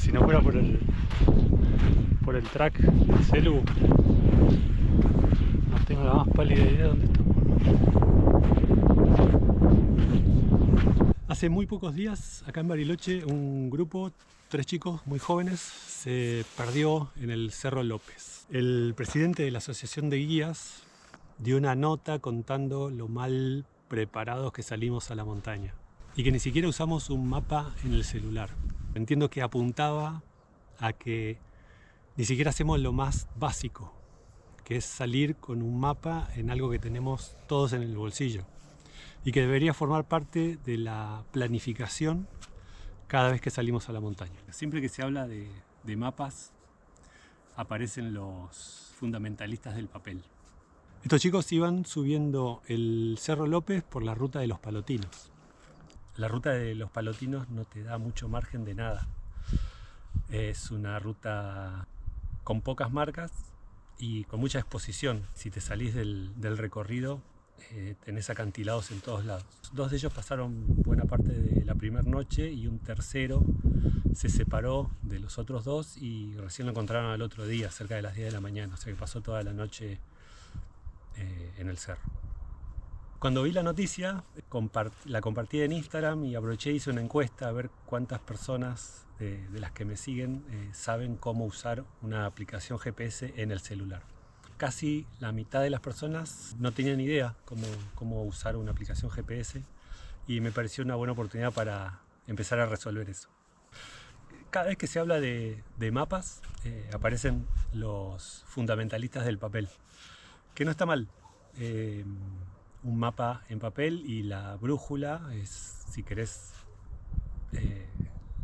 Si no fuera por el track del celu, no tengo la más pálida idea de dónde estamos. Hace muy pocos días, acá en Bariloche, un grupo, 3 chicos muy jóvenes, se perdió en el Cerro López. El presidente de la Asociación de Guías dio una nota contando lo mal preparados que salimos a la montaña y que ni siquiera usamos un mapa en el celular. Entiendo que apuntaba a que ni siquiera hacemos lo más básico, que es salir con un mapa en algo que tenemos todos en el bolsillo y que debería formar parte de la planificación cada vez que salimos a la montaña. Siempre que se habla de mapas aparecen los fundamentalistas del papel. Estos chicos iban subiendo el Cerro López por la ruta de los Palotinos. La ruta de los Palotinos no te da mucho margen de nada. Es una ruta con pocas marcas y con mucha exposición. Si te salís del recorrido, tenés acantilados en todos lados. 2 de ellos pasaron buena parte de la primera noche y un tercero se separó de los otros 2 y recién lo encontraron al otro día, cerca de las 10 de la mañana. O sea que pasó toda la noche en el cerro. Cuando vi la noticia, la compartí en Instagram y aproveché y hice una encuesta a ver cuántas personas de las que me siguen saben cómo usar una aplicación GPS en el celular. Casi la mitad de las personas no tenían idea cómo usar una aplicación GPS y me pareció una buena oportunidad para empezar a resolver eso. Cada vez que se habla de mapas, aparecen los fundamentalistas del papel, que no está mal. Un mapa en papel y la brújula es, si querés,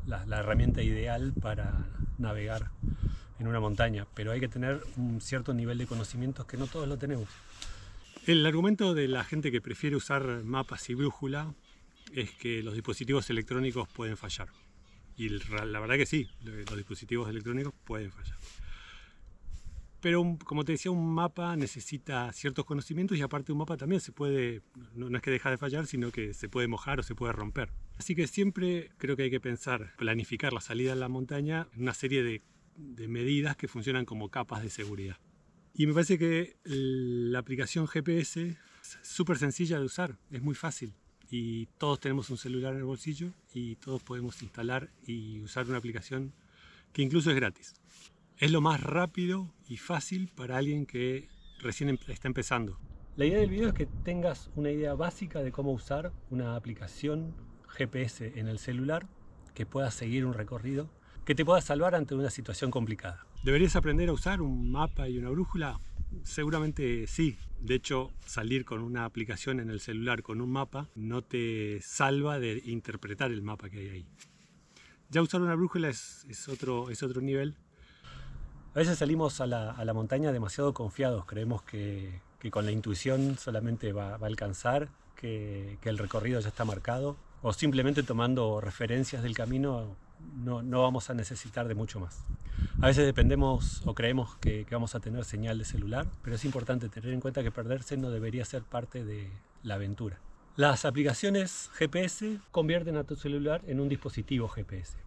la herramienta ideal para navegar en una montaña, pero hay que tener un cierto nivel de conocimientos que no todos lo tenemos. El argumento de la gente que prefiere usar mapas y brújula es que los dispositivos electrónicos pueden fallar. Y la verdad que sí, los dispositivos electrónicos pueden fallar. Pero como te decía, un mapa necesita ciertos conocimientos y aparte un mapa también se puede, no es que deja de fallar, sino que se puede mojar o se puede romper. Así que siempre creo que hay que planificar la salida a la montaña en una serie de medidas que funcionan como capas de seguridad. Y me parece que la aplicación GPS es súper sencilla de usar, es muy fácil. Y todos tenemos un celular en el bolsillo y todos podemos instalar y usar una aplicación que incluso es gratis. Es lo más rápido y fácil para alguien que recién está empezando. La idea del video es que tengas una idea básica de cómo usar una aplicación GPS en el celular, que puedas seguir un recorrido, que te pueda salvar ante una situación complicada. ¿Deberías aprender a usar un mapa y una brújula? Seguramente sí. De hecho, salir con una aplicación en el celular con un mapa no te salva de interpretar el mapa que hay ahí. Ya usar una brújula es otro nivel. A veces salimos a la montaña demasiado confiados, creemos que con la intuición solamente va a alcanzar, que el recorrido ya está marcado, o simplemente tomando referencias del camino no vamos a necesitar de mucho más. A veces dependemos o creemos que vamos a tener señal de celular, pero es importante tener en cuenta que perderse no debería ser parte de la aventura. Las aplicaciones GPS convierten a tu celular en un dispositivo GPS.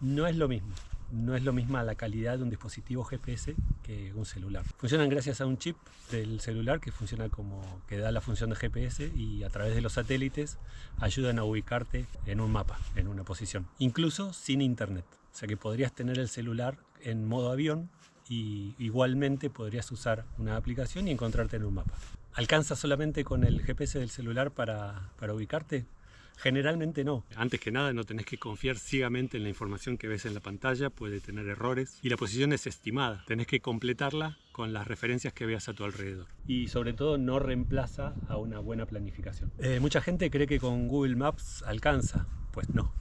No es lo mismo. No es lo misma la calidad de un dispositivo GPS que un celular. Funcionan gracias a un chip del celular que da la función de GPS y a través de los satélites ayudan a ubicarte en un mapa, en una posición, incluso sin internet. O sea que podrías tener el celular en modo avión y igualmente podrías usar una aplicación y encontrarte en un mapa. ¿Alcanza solamente con el GPS del celular para ubicarte? Generalmente no. Antes que nada no tenés que confiar ciegamente en la información que ves en la pantalla, puede tener errores y la posición es estimada. Tenés que completarla con las referencias que veas a tu alrededor. Y sobre todo no reemplaza a una buena planificación. Mucha gente cree que con Google Maps alcanza, pues no.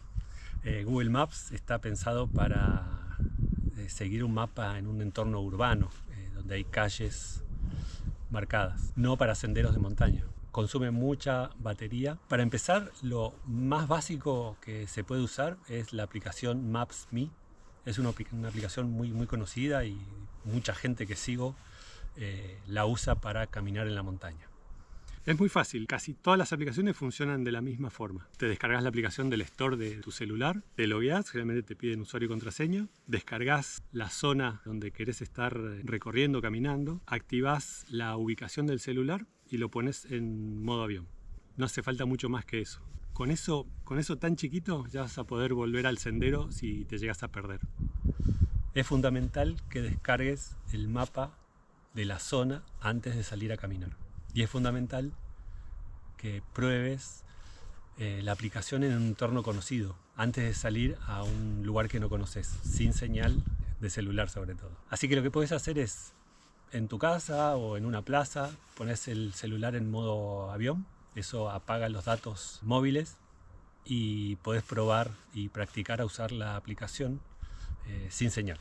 Google Maps está pensado para seguir un mapa en un entorno urbano, donde hay calles marcadas, no para senderos de montaña. Consume mucha batería. Para empezar, lo más básico que se puede usar es la aplicación Maps.me. Es una aplicación muy conocida y mucha gente que sigo la usa para caminar en la montaña. Es muy fácil, casi todas las aplicaciones funcionan de la misma forma. Te descargas la aplicación del store de tu celular, te logueas, generalmente te piden usuario y contraseña, descargas la zona donde querés estar recorriendo, caminando, activás la ubicación del celular y lo pones en modo avión. No hace falta mucho más que eso. Con eso tan chiquito ya vas a poder volver al sendero si te llegas a perder. Es fundamental que descargues el mapa de la zona antes de salir a caminar. Y es fundamental que pruebes la aplicación en un entorno conocido antes de salir a un lugar que no conoces, sin señal de celular sobre todo. Así que lo que puedes hacer es, en tu casa o en una plaza, pones el celular en modo avión, eso apaga los datos móviles y podés probar y practicar a usar la aplicación sin señal.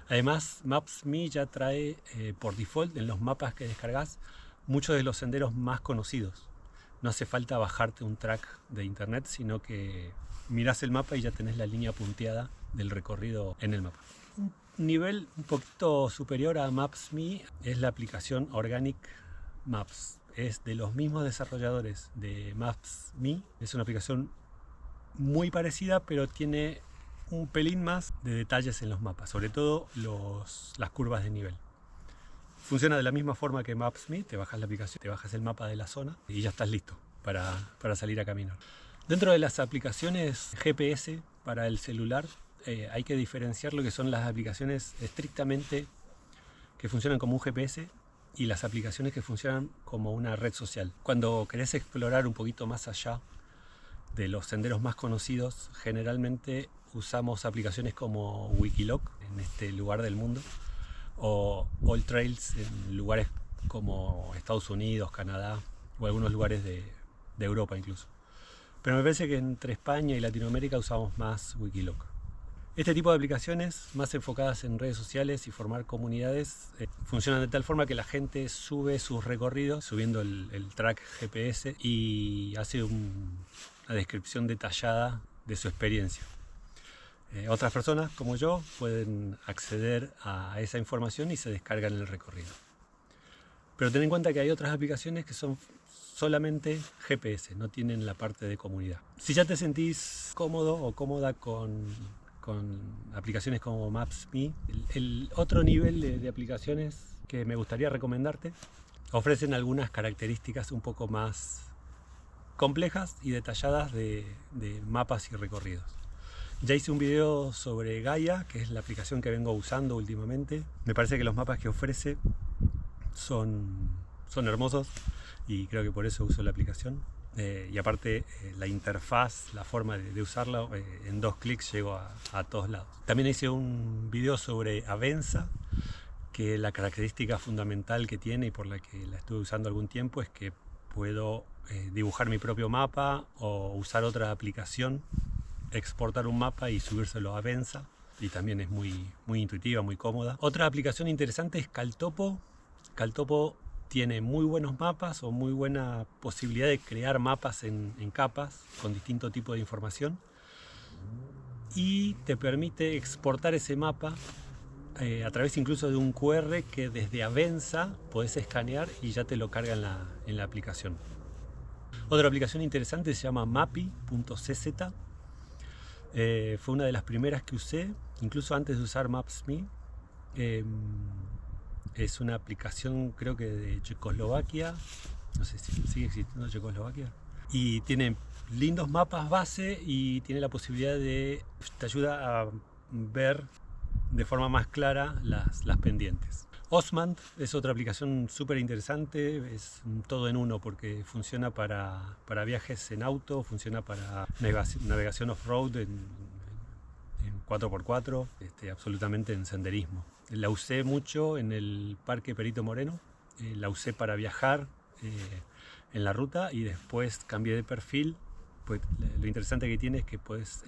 Además, Maps.me ya trae por default en los mapas que descargas muchos de los senderos más conocidos. No hace falta bajarte un track de internet, sino que mirás el mapa y ya tenés la línea punteada del recorrido en el mapa. Un nivel un poquito superior a Maps.me es la aplicación Organic Maps. Es de los mismos desarrolladores de Maps.me. Es una aplicación muy parecida, pero tiene un pelín más de detalles en los mapas, sobre todo las curvas de nivel. Funciona de la misma forma que Maps.me, te bajas la aplicación, te bajas el mapa de la zona y ya estás listo para salir a caminar. Dentro de las aplicaciones GPS para el celular hay que diferenciar lo que son las aplicaciones estrictamente que funcionan como un GPS y las aplicaciones que funcionan como una red social. Cuando querés explorar un poquito más allá de los senderos más conocidos, generalmente usamos aplicaciones como Wikiloc en este lugar del mundo o AllTrails en lugares como Estados Unidos, Canadá o algunos lugares de Europa incluso. Pero me parece que entre España y Latinoamérica usamos más Wikiloc. Este tipo de aplicaciones más enfocadas en redes sociales y formar comunidades funcionan de tal forma que la gente sube sus recorridos subiendo el track GPS y hace una descripción detallada de su experiencia. Otras personas como yo pueden acceder a esa información y se descargan el recorrido. Pero ten en cuenta que hay otras aplicaciones que son solamente GPS, no tienen la parte de comunidad. Si ya te sentís cómodo o cómoda con aplicaciones como Maps.me, el otro nivel de aplicaciones que me gustaría recomendarte ofrecen algunas características un poco más complejas y detalladas de mapas y recorridos. Ya hice un video sobre Gaia, que es la aplicación que vengo usando últimamente. Me parece que los mapas que ofrece son hermosos y creo que por eso uso la aplicación. Y aparte la interfaz, la forma de usarla, en 2 clics llego a todos lados. También hice un video sobre Avenza, que la característica fundamental que tiene y por la que la estuve usando algún tiempo es que puedo dibujar mi propio mapa o usar otra aplicación, exportar un mapa y subírselo a Avenza, y también es muy intuitiva, muy cómoda. Otra aplicación interesante es Caltopo. Caltopo tiene muy buenos mapas o muy buena posibilidad de crear mapas en capas con distinto tipo de información y te permite exportar ese mapa a través incluso de un QR que desde Avenza podés escanear y ya te lo carga en la aplicación. Otra aplicación interesante se llama Mappy.cz. Fue una de las primeras que usé, incluso antes de usar Maps.me. Es una aplicación, creo que de Checoslovaquia, no sé si sigue existiendo Checoslovaquia, y tiene lindos mapas base y tiene la posibilidad te ayuda a ver de forma más clara las pendientes. Osmand es otra aplicación súper interesante, es todo en uno porque funciona para viajes en auto, funciona para navegación off-road en 4x4, absolutamente en senderismo. La usé mucho en el Parque Perito Moreno, la usé para viajar en la ruta y después cambié de perfil. Pues lo interesante que tiene es que puedes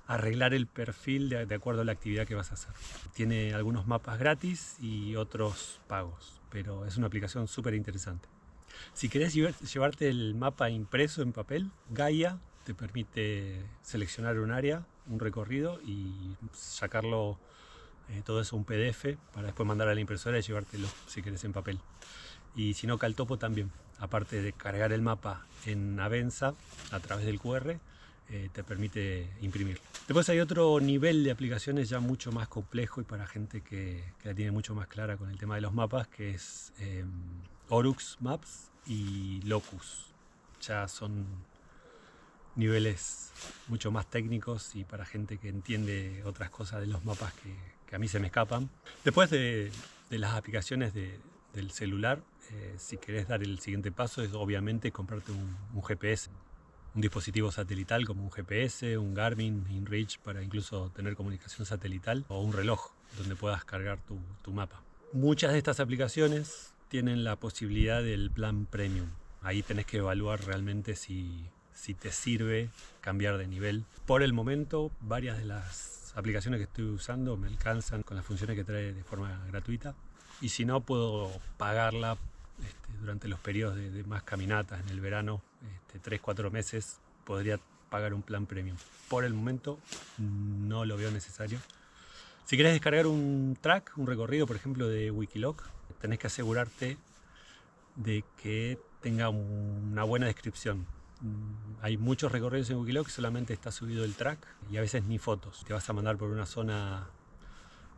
arreglar el perfil de acuerdo a la actividad que vas a hacer. Tiene algunos mapas gratis y otros pagos, pero es una aplicación súper interesante. Si querés llevarte el mapa impreso en papel, Gaia te permite seleccionar un área, un recorrido y sacarlo todo eso un PDF para después mandar a la impresora y llevártelo si querés en papel. Y si no, Caltopo también. Aparte de cargar el mapa en Avenza a través del QR, te permite imprimir. Después hay otro nivel de aplicaciones ya mucho más complejo y para gente que la tiene mucho más clara con el tema de los mapas, que es Orux Maps y Locus. Ya son niveles mucho más técnicos y para gente que entiende otras cosas de los mapas que a mí se me escapan. Después de las aplicaciones del celular, si querés dar el siguiente paso es obviamente comprarte un GPS. Un dispositivo satelital como un GPS, un Garmin, InReach para incluso tener comunicación satelital o un reloj donde puedas cargar tu mapa. Muchas de estas aplicaciones tienen la posibilidad del plan premium. Ahí tenés que evaluar realmente si te sirve cambiar de nivel. Por el momento, varias de las aplicaciones que estoy usando me alcanzan con las funciones que trae de forma gratuita. Y si no, puedo pagarla durante los periodos de más caminatas en el verano, 3-4 meses, podría pagar un plan premium. Por el momento no lo veo necesario. Si querés descargar un track, un recorrido, por ejemplo, de Wikiloc, tenés que asegurarte de que tenga una buena descripción. Hay muchos recorridos en Wikiloc que solamente está subido el track y a veces ni fotos. Te vas a mandar por una zona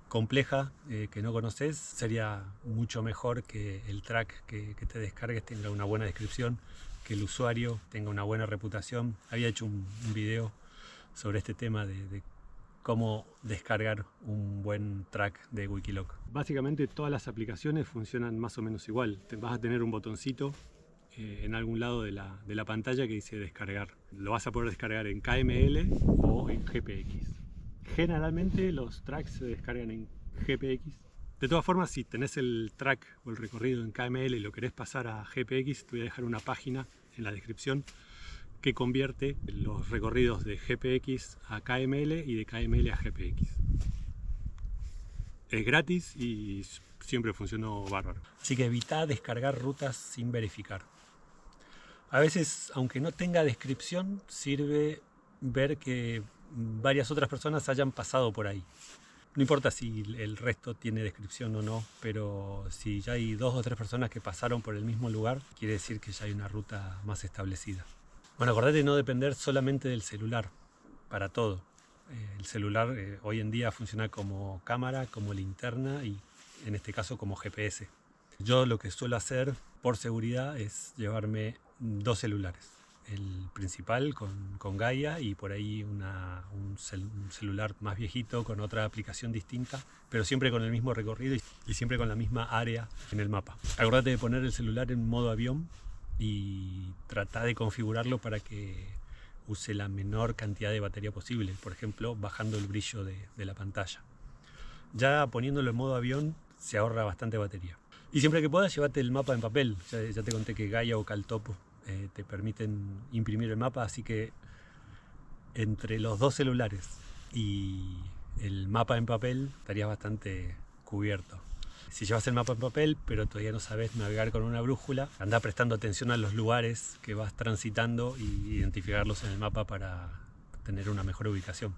compleja que no conoces, sería mucho mejor que el track que te descargues tenga una buena descripción, que el usuario tenga una buena reputación. Había hecho un video sobre este tema de cómo descargar un buen track de Wikiloc. Básicamente todas las aplicaciones funcionan más o menos igual. Vas a tener un botoncito en algún lado de la pantalla que dice descargar. Lo vas a poder descargar en KML o en GPX. Generalmente los tracks se descargan en GPX. De todas formas, si tenés el track o el recorrido en KML y lo querés pasar a GPX, te voy a dejar una página en la descripción que convierte los recorridos de GPX a KML y de KML a GPX. Es gratis y siempre funcionó bárbaro. Así que evita descargar rutas sin verificar. A veces, aunque no tenga descripción, sirve ver que varias otras personas hayan pasado por ahí. No importa si el resto tiene descripción o no, pero si ya hay 2 o 3 personas que pasaron por el mismo lugar, quiere decir que ya hay una ruta más establecida. Bueno, acordate de no depender solamente del celular para todo. El celular hoy en día funciona como cámara, como linterna y en este caso como GPS. Yo lo que suelo hacer por seguridad es llevarme 2 celulares. El principal con Gaia y por ahí un celular más viejito con otra aplicación distinta, pero siempre con el mismo recorrido y siempre con la misma área en el mapa. Acordate de poner el celular en modo avión y trata de configurarlo para que use la menor cantidad de batería posible, por ejemplo bajando el brillo de la pantalla. Ya poniéndolo en modo avión se ahorra bastante batería. Y siempre que puedas, llévate el mapa en papel. Ya te conté que Gaia o Caltopo te permiten imprimir el mapa, así que entre los 2 celulares y el mapa en papel estarías bastante cubierto. Si llevas el mapa en papel pero todavía no sabes navegar con una brújula, anda prestando atención a los lugares que vas transitando y identificarlos en el mapa para tener una mejor ubicación.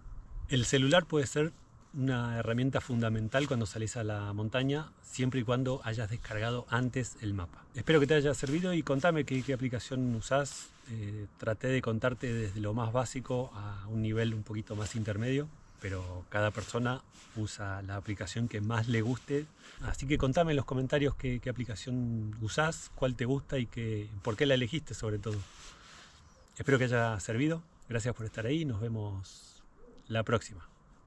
El celular puede ser una herramienta fundamental cuando salís a la montaña, siempre y cuando hayas descargado antes el mapa. Espero que te haya servido y contame qué aplicación usás. Traté de contarte desde lo más básico a un nivel un poquito más intermedio, pero cada persona usa la aplicación que más le guste. Así que contame en los comentarios qué aplicación usás, cuál te gusta y por qué la elegiste sobre todo. Espero que haya servido. Gracias por estar ahí. Nos vemos la próxima.